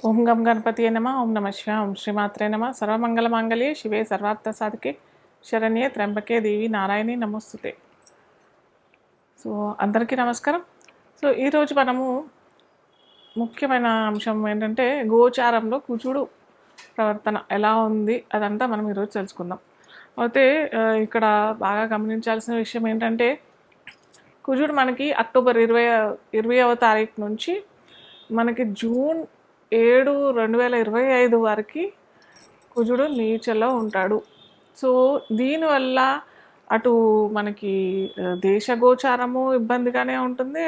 ఓం గం గణపతియే నమః. ఓం నమః శివాయ. ఓం శ్రీమాత్రే నమః. సర్వమంగళమాంగళ్యే శివే సర్వార్థ సాధకే శరణ్యే త్ర్యంబకే దేవి నారాయణి నమోస్తుతే. సో అందరికీ నమస్కారం. సో ఈరోజు మనము ముఖ్యమైన అంశం ఏంటంటే గోచారంలో కుజుడు ప్రవర్తన ఎలా ఉంది అదంతా మనం ఈరోజు తెలుసుకుందాం. అయితే ఇక్కడ బాగా గమనించాల్సిన విషయం ఏంటంటే కుజుడు మనకి అక్టోబర్ 20వ తారీఖు నుంచి మనకి జూన్ 7, 2025 వరకు కుజుడు నీచలో ఉంటాడు. సో దీనివల్ల అటు మనకి దేశగోచారము ఇబ్బందిగానే ఉంటుంది,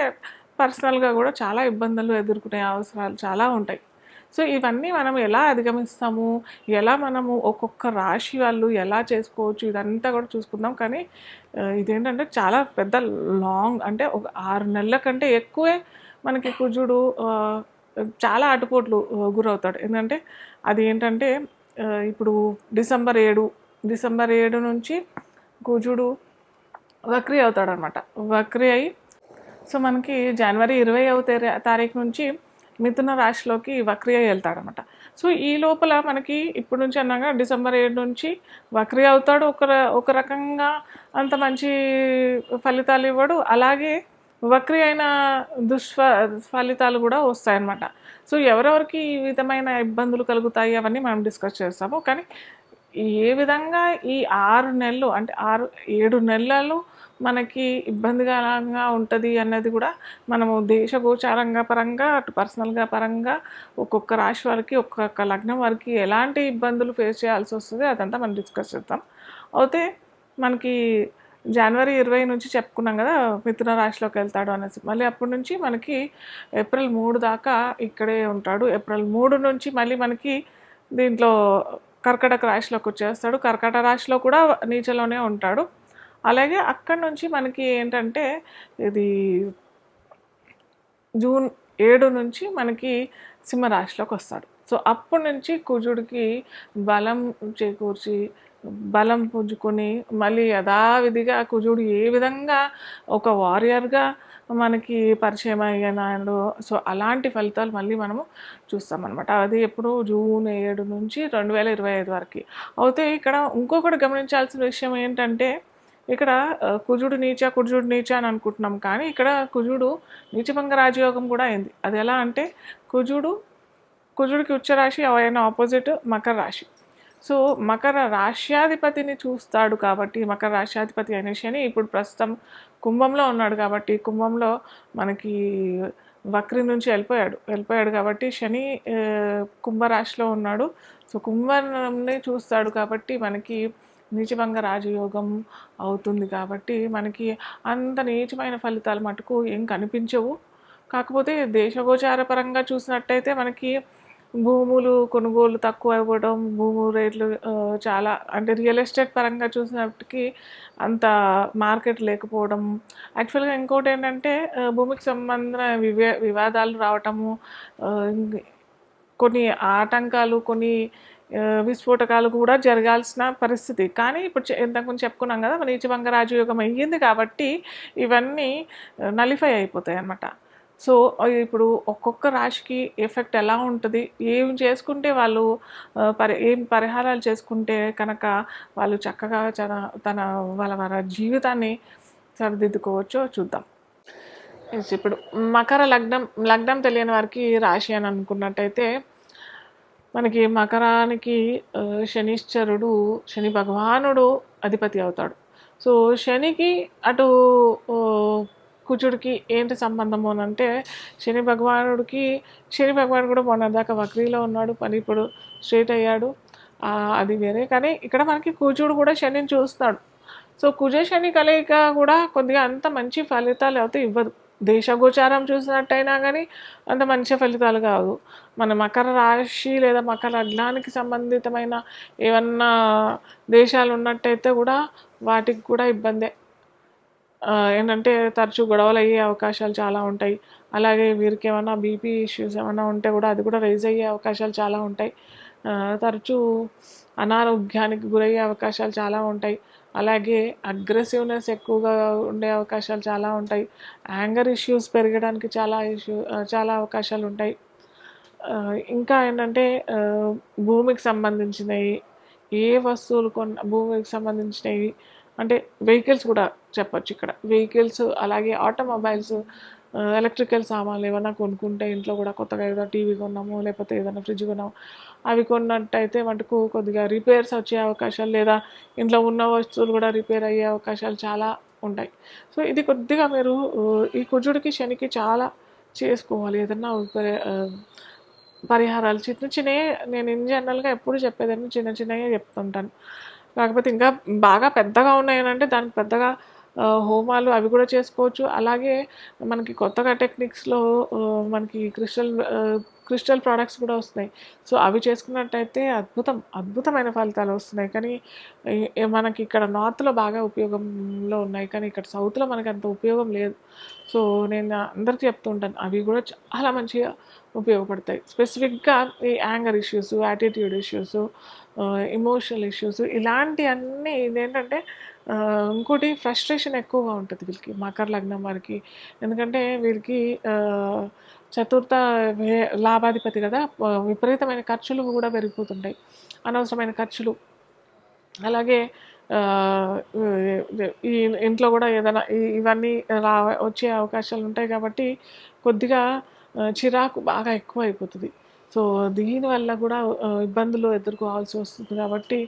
పర్సనల్గా కూడా చాలా ఇబ్బందులు ఎదుర్కొనే అవసరాలు చాలా ఉంటాయి. సో ఇవన్నీ మనం ఎలా అధిగమిస్తాము, ఎలా మనము ఒక్కొక్క రాశి వాళ్ళు ఎలా చేసుకోవచ్చు, ఇదంతా కూడా చూసుకుందాం. కానీ ఇదేంటంటే చాలా పెద్ద లాంగ్, అంటే ఒక 6 నెలల కంటే ఎక్కువే మనకి కుజుడు చాలా ఆటుపోట్లు గురవుతాడు. ఎందుకంటే అది ఏంటంటే ఇప్పుడు డిసెంబర్ 7 నుంచి కుజుడు వక్రీ అవుతాడు అనమాట. వక్రీ అయి సో మనకి జనవరి 20వ తారీఖు నుంచి మిథున రాశిలోకి వక్రీ అయి వెళ్తాడనమాట. సో ఈ లోపల మనకి ఇప్పుడు నుంచి అన్నాగా డిసెంబర్ 7 నుంచి వక్రీ అవుతాడు. ఒక రకంగా అంత మంచి ఫలితాలు ఇవ్వడు, అలాగే వక్రీ అయిన ఫలితాలు కూడా వస్తాయన్నమాట. సో ఎవరెవరికి ఈ విధమైన ఇబ్బందులు కలుగుతాయి అవన్నీ మనం డిస్కస్ చేస్తాము. కానీ ఏ విధంగా ఈ 6 నెలలు అంటే 7 నెలలు మనకి ఇబ్బందికరంగా ఉంటుంది అన్నది కూడా మనము దేశగోచారంగా పరంగా అటు పర్సనల్గా పరంగా ఒక్కొక్క రాశి వారికి ఒక్కొక్క లగ్నం వారికి ఎలాంటి ఇబ్బందులు ఫేస్ చేయాల్సి వస్తుంది అదంతా మనం డిస్కస్ చేద్దాం. అయితే మనకి జనవరి 20 నుంచి చెప్పుకున్నాం కదా మిథున రాశిలోకి వెళ్తాడు అనేసి. మళ్ళీ అప్పటి నుంచి మనకి ఏప్రిల్ 3 దాకా ఇక్కడే ఉంటాడు. ఏప్రిల్ 3 నుంచి మళ్ళీ మనకి దీంట్లో కర్కాటక రాశిలోకి వచ్చేస్తాడు. కర్కాటక రాశిలో కూడా నీచలోనే ఉంటాడు. అలాగే అక్కడి నుంచి మనకి ఏంటంటే ఇది జూన్ 7 నుంచి మనకి సింహరాశిలోకి వస్తాడు. సో అప్పటి నుంచి కుజుడికి బలం చేకూర్చి బలం పుంజుకొని మళ్ళీ యథావిధిగా కుజుడు ఏ విధంగా ఒక వారియర్గా మనకి పరిచయం అయ్యాడు. సో అలాంటి ఫలితాలు మళ్ళీ మనము చూస్తామన్నమాట. అది ఎప్పుడు జూన్ 7 నుంచి 2025 వరకు. అయితే ఇక్కడ ఇంకొకటి గమనించాల్సిన విషయం ఏంటంటే ఇక్కడ కుజుడు నీచ అని అనుకుంటున్నాం, కానీ ఇక్కడ కుజుడు నీచభంగ రాజయోగం కూడా అయింది. అది ఎలా అంటే కుజుడికి ఉచ్చరాశి అయిన ఆపోజిట్ మకర రాశి. సో మకర రాశ్యాధిపతిని చూస్తాడు కాబట్టి, మకర రాశ్యాధిపతి అయిన శని ఇప్పుడు ప్రస్తుతం కుంభంలో ఉన్నాడు కాబట్టి, కుంభంలో మనకి వక్రి నుంచి వెళ్ళిపోయాడు కాబట్టి శని కుంభరాశిలో ఉన్నాడు. సో కుంభంని చూస్తాడు కాబట్టి మనకి నీచభంగ రాజయోగం అవుతుంది. కాబట్టి మనకి అంత నీచమైన ఫలితాలు మటుకు ఏం కనిపించవు. కాకపోతే దేశగోచార పరంగా చూసినట్టయితే మనకి భూములు కొనుగోలు తక్కువ ఇవ్వడం, భూము రేట్లు చాలా, అంటే రియల్ ఎస్టేట్ పరంగా చూసినప్పటికీ అంత మార్కెట్ లేకపోవడం. యాక్చువల్గా ఇంకోటి ఏంటంటే భూమికి సంబంధించిన వివాదాలు రావటము, కొన్ని ఆటంకాలు, కొన్ని విస్ఫోటకాలు కూడా జరగాల్సిన పరిస్థితి. కానీ ఇప్పుడు ఇంతకుముందు చెప్పుకున్నాం కదా నీచభంగ రాజయోగం అయ్యింది కాబట్టి ఇవన్నీ నలిఫై అయిపోతాయి అన్నమాట. సో ఇప్పుడు ఒక్కొక్క రాశికి ఎఫెక్ట్ ఎలా ఉంటుంది, ఏం చేసుకుంటే వాళ్ళు ఏం పరిహారాలు చేసుకుంటే కనుక వాళ్ళు చక్కగా వాళ్ళ జీవితాన్ని సరిదిద్దుకోవచ్చో చూద్దాం. ఇప్పుడు మకర లగ్నం తెలియని వారికి రాశి అని అనుకున్నట్టయితే మనకి మకరానికి శని భగవానుడు అధిపతి అవుతాడు. సో శనికి అటు కుజుడికి ఏంటి సంబంధము అని అంటే శని భగవానుడు కూడా మొన్నదాకా వక్రీలో ఉన్నాడు, పని ఇప్పుడు స్ట్రేట్ అయ్యాడు, అది వేరే. కానీ ఇక్కడ మనకి కుజుడు కూడా శనిని చూస్తాడు. సో కుజ శని కలయిక కూడా కొద్దిగా అంత మంచి ఫలితాలు అయితే ఇవ్వదు. దేశగోచారం చూసినట్టయినా కానీ అంత మంచి ఫలితాలు కాదు. మన మకర రాశి లేదా మకర లగ్నానికి సంబంధితమైన ఏమన్నా దేశాలు ఉన్నట్టయితే కూడా వాటికి కూడా ఇబ్బందే. ఏంటంటే తరచూ గొడవలు అయ్యే అవకాశాలు చాలా ఉంటాయి. అలాగే వీరికి ఏమైనా బీపీ ఇష్యూస్ ఏమైనా ఉంటే కూడా అది కూడా రైజ్ అయ్యే అవకాశాలు చాలా ఉంటాయి. తరచూ అనారోగ్యానికి గురయ్యే అవకాశాలు చాలా ఉంటాయి. అలాగే అగ్రెసివ్నెస్ ఎక్కువగా ఉండే అవకాశాలు చాలా ఉంటాయి. యాంగర్ ఇష్యూస్ పెరగడానికి చాలా అవకాశాలు ఉంటాయి. ఇంకా ఏంటంటే భూమికి సంబంధించినవి ఏ వస్తువులు భూమికి సంబంధించినవి అంటే వెహికల్స్ కూడా చెప్పొచ్చు ఇక్కడ. వెహికల్స్ అలాగే ఆటోమొబైల్స్, ఎలక్ట్రికల్ సామాన్లు ఏమన్నా కొనుక్కుంటే ఇంట్లో కూడా కొత్తగా ఏదో టీవీ కొన్నాము లేకపోతే ఏదైనా ఫ్రిడ్జ్ కొన్నాము అవి కొన్నట్టయితే మటుకు కొద్దిగా రిపేర్స్ వచ్చే అవకాశాలు లేదా ఇంట్లో ఉన్న వస్తువులు కూడా రిపేర్ అయ్యే అవకాశాలు చాలా ఉంటాయి. సో ఇది కొద్దిగా మీరు ఈ కుజుడికి శనికి చాలా చేసుకోవాలి. ఏదన్నా పరిహారాలు చిన్న చిన్నవి నేను ఇన్ జనరల్గా ఎప్పుడు చెప్పేదాన్ని చిన్న చిన్నవే చెప్తుంటాను. కాకపోతే ఇంకా బాగా పెద్దగా ఉన్నాయనంటే దానికి పెద్దగా హోమాలు అవి కూడా చేసుకోవచ్చు. అలాగే మనకి కొత్తగా టెక్నిక్స్లో మనకి క్రిస్టల్ ప్రోడక్ట్స్ కూడా వస్తున్నాయి. సో అవి చేసుకున్నట్టయితే అద్భుతమైన ఫలితాలు వస్తున్నాయి. కానీ మనకి ఇక్కడ నార్త్లో బాగా ఉపయోగంలో ఉన్నాయి, కానీ ఇక్కడ సౌత్లో మనకి అంత ఉపయోగం లేదు. సో నేను అందరికీ చెప్తూ ఉంటాను అవి కూడా చాలా మంచిగా ఉపయోగపడతాయి. స్పెసిఫిక్గా ఈ anger issues, attitude issues, emotional issues ఇలాంటివన్నీ ఇదేంటంటే ఇంకోటి ఫ్రస్ట్రేషన్ ఎక్కువగా ఉంటుంది వీళ్ళకి, మకర లగ్నం వారికి. ఎందుకంటే వీళ్ళకి చతుర్థ లాభాధిపతి కదా, విపరీతమైన ఖర్చులు కూడా పెరిగిపోతుంటాయి, అనవసరమైన ఖర్చులు. అలాగే ఈ ఇంట్లో కూడా ఏదైనా ఇవన్నీ వచ్చే అవకాశాలు ఉంటాయి కాబట్టి కొద్దిగా చిరాకు బాగా ఎక్కువ అయిపోతుంది. సో దీనివల్ల కూడా ఇబ్బందులు ఎదుర్కోవాల్సి వస్తుంది. కాబట్టి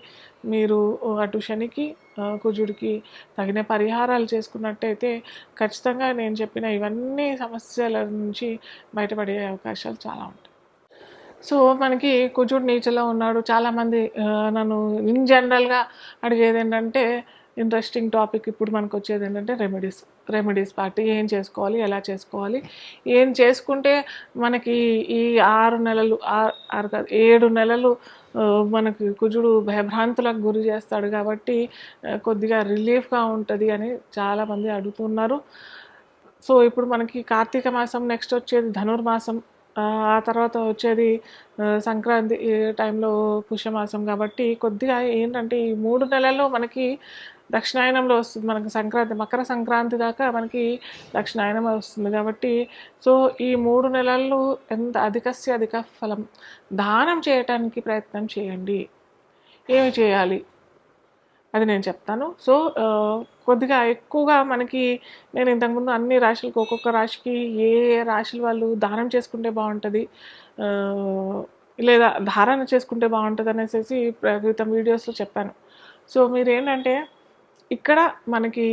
మీరు అటు శనికి కుజుడికి తగిన పరిహారాలు చేసుకున్నట్టయితే ఖచ్చితంగా నేను చెప్పిన ఇవన్నీ సమస్యల నుంచి బయటపడే అవకాశాలు చాలా ఉంటాయి. సో మనకి కుజుడు నీచలో ఉన్నాడు. చాలామంది నన్ను ఇన్ జనరల్గా అడిగేది ఏంటంటే ఇంట్రెస్టింగ్ టాపిక్ ఇప్పుడు మనకు వచ్చేది ఏంటంటే రెమెడీస్ పార్ట్ ఏం చేసుకోవాలి, ఎలా చేసుకోవాలి, ఏం చేసుకుంటే మనకి ఈ 6 నెలలు 7 నెలలు మనకి కుజుడు భయభ్రాంతులకు గురి చేస్తాడు కాబట్టి కొద్దిగా రిలీఫ్గా ఉంటుంది అని చాలామంది అడుగుతున్నారు. సో ఇప్పుడు మనకి కార్తీక మాసం, నెక్స్ట్ వచ్చేది ధనుర్మాసం, ఆ తర్వాత వచ్చేది సంక్రాంతి టైంలో పుష్యమాసం. కాబట్టి కొద్దిగా ఏంటంటే ఈ 3 నెలల్లో మనకి దక్షిణాయనంలో వస్తుంది. మనకి సంక్రాంతి, మకర సంక్రాంతి దాకా మనకి దక్షిణాయనం వస్తుంది. కాబట్టి సో ఈ 3 నెలల్లో ఎంత అధిక ఫలం దానం చేయటానికి ప్రయత్నం చేయండి. ఏమి చేయాలి అది నేను చెప్తాను. సో కొద్దిగా ఎక్కువగా మనకి నేను ఇంతకుముందు అన్ని రాశులకు ఒక్కొక్క రాశికి ఏ రాశుల వాళ్ళు దానం చేసుకుంటే బాగుంటుంది లేదా ధారణ చేసుకుంటే బాగుంటుంది అనేసి క్రితం వీడియోస్లో చెప్పాను. సో మీరేంటంటే ఇక్కడ మనకి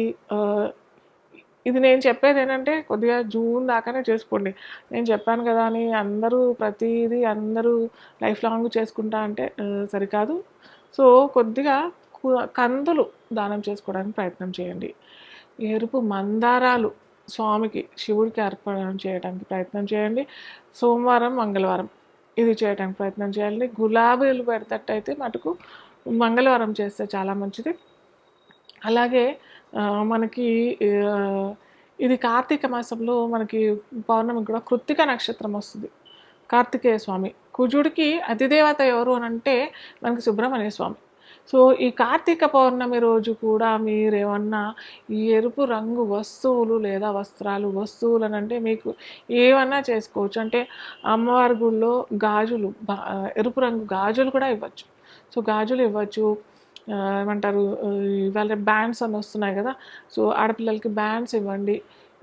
ఇది నేను చెప్పేది ఏంటంటే కొద్దిగా జూన్ దాకానే చేసుకోండి. నేను చెప్పాను కదా అని అందరూ లైఫ్ లాంగ్ చేసుకుంటా అంటే సరికాదు. సో కొద్దిగా కందులు దానం చేసుకోవడానికి ప్రయత్నం చేయండి. ఎరుపు మందారాలు స్వామికి, శివుడికి అర్పణ చేయడానికి ప్రయత్నం చేయండి. సోమవారం, మంగళవారం ఇది చేయడానికి ప్రయత్నం చేయాలి. గులాబీలు పెడతట్టయితే మటుకు మంగళవారం చేస్తే చాలా మంచిది. అలాగే మనకి ఇది కార్తీక మాసంలో మనకి పౌర్ణమి కూడా కృత్తిక నక్షత్రం వస్తుంది. కార్తికేయ స్వామి కుజుడికి అధిదేవత ఎవరు అని అంటే మనకి సుబ్రహ్మణ్య స్వామి. సో ఈ కార్తీక పౌర్ణమి రోజు కూడా మీరేమన్నా ఈ ఎరుపు రంగు వస్తువులు లేదా వస్తువులు అని అంటే మీకు ఏమన్నా చేసుకోవచ్చు. అంటే అమ్మవారి గుళ్ళో గాజులు, ఎరుపు రంగు గాజులు కూడా ఇవ్వచ్చు. సో గాజులు ఇవ్వచ్చు. ఏమంటారు ఇవాళ బ్యాండ్స్ అని వస్తున్నాయి కదా, సో ఆడపిల్లలకి బ్యాండ్స్ ఇవ్వండి.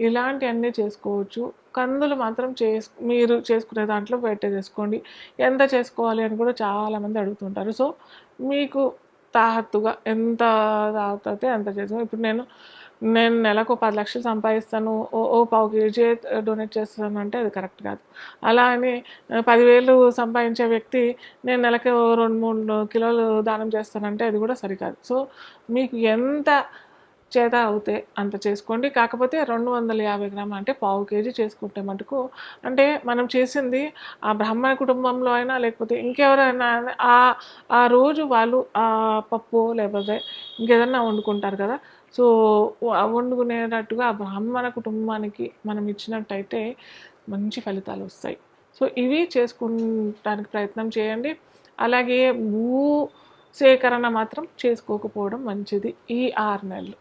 ఇలాంటివన్నీ చేసుకోవచ్చు. కందులు మాత్రం మీరు చేసుకునే దాంట్లో పెట్టేసుకోండి. ఎంత చేసుకోవాలి అని కూడా చాలామంది అడుగుతుంటారు. సో మీకు తాహత్తుగా ఎంత తాగుతే అంత చేసుకో. ఇప్పుడు నేను నెలకు 10 లక్షలు సంపాదిస్తాను, ఓ పావు కేజీ డొనేట్ చేస్తాను అంటే అది కరెక్ట్ కాదు. అలా అని 10,000 సంపాదించే వ్యక్తి నేను నెలకు 2-3 కిలోలు దానం చేస్తానంటే అది కూడా సరికాదు. సో మీకు ఎంత చేత అవుతే అంత చేసుకోండి. కాకపోతే 250 గ్రాములు అంటే పావు కేజీ చేసుకుంటే మటుకు అంటే మనం చేసింది ఆ బ్రాహ్మణ కుటుంబంలో అయినా లేకపోతే ఇంకెవరైనా ఆ రోజు వాళ్ళు ఆ పప్పు లేకపోతే ఇంకేదన్నా వండుకుంటారు కదా, సో వండుకునేటట్టుగా ఆ బ్రాహ్మణ కుటుంబానికి మనం ఇచ్చినట్టయితే మంచి ఫలితాలు వస్తాయి. సో ఇవి చేసుకుంటానికి ప్రయత్నం చేయండి. అలాగే భూ సేకరణ మాత్రం చేసుకోకపోవడం మంచిది ఈ 6 నెలలు.